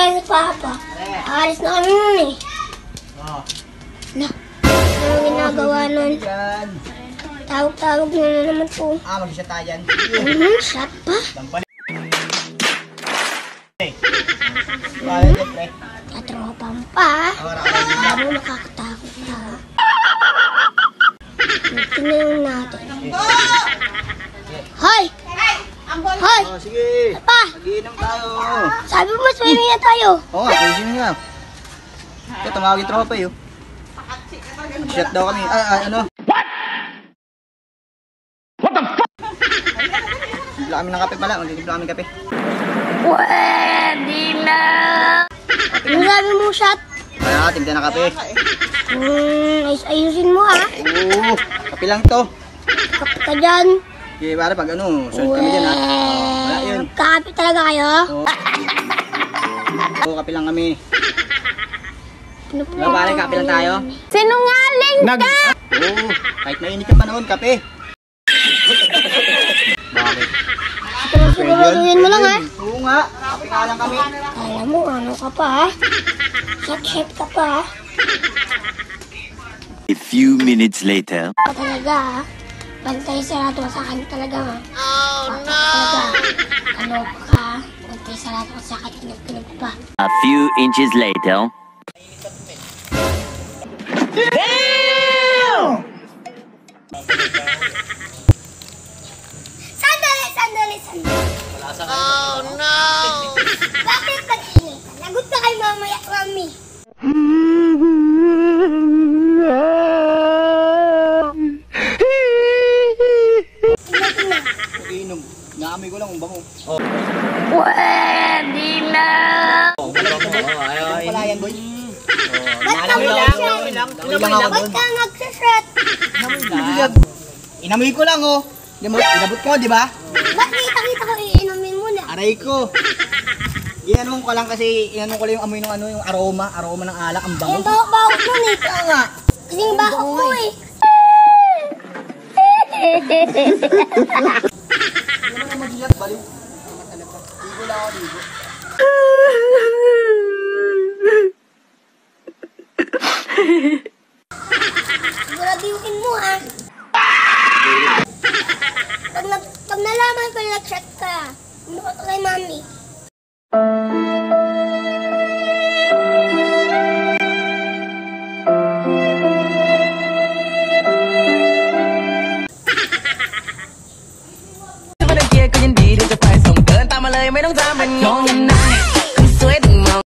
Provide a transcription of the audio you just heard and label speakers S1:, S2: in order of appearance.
S1: tayo ni Papa. Alis na kami nun eh. Na, ano ginagawa nun? Tawag-tawag na naman po.
S2: Mag-shot tayo dyan.
S1: Shot pa? Katropang pa. Ano nakakatakot na. Tingnan natin. Hoy! Hoy!
S2: Sige.
S1: Pa!
S2: Mag-iinom tayo.
S1: Sabi mo swimming na tayo.
S2: Oo nga, swimming nga. Ito, tumawagin tropa yun. Shot daw kami. Ano? What the fuck? Timpla kami ng kape pala. Magtitimpla kami ng kape.
S1: Pwede na! Ano sabi mo, shot?
S2: Timpla ng kape.
S1: Ayusin mo ah.
S2: Oo, kape lang to.
S1: Kape ka dyan.
S2: Okay, para pag ano, sunod kami dyan ha. Wala yun.
S1: Kape talaga kayo?
S2: Oo, kape lang kami. Diba pare, kape lang tayo?
S1: Sinungaling ka!
S2: Oo, kahit mainit ka panahon, kape. Bakit?
S1: Siguraduhin mo lang ha.
S2: Oo nga, kape nga lang kami.
S1: Alam mo, ano ka pa ha? Shot ka pa ha?
S3: A few minutes later.
S1: Pa talaga ha? Bantay sarado sa akin talaga ha? Oh no! Talaga, ano ka? Bantay sarado sa akin, kinag pa.
S3: A few inches later.
S1: Damn! Sandali! Oh no! Bakit nag-init? Lagot ka kay mamaya, mami.
S2: Inom. Naamoy ko lang ang bango.
S1: Pwede na!
S2: Wala yan, boy.
S1: Ba't ka Ba't ka nagsashot?
S2: Inamoy ko lang, oh. Inabot ko, di ba?
S1: Ba't kita ko iinumin mo na?
S2: Aray ko. Inanong ko lang kasi, inanong ko lang yung amoy ng ano, yung aroma ng alak, ang bango.
S1: Yung bahok nun eh.
S2: Kaya nga.
S1: Kasing bahok ko eh.
S2: Ano naman mag-ilat, baliw? Ligo lang ako, ligo.
S1: Siguraduhin mo ha. Pag nalaman ko na nag-shot ka, ano ka kay mami?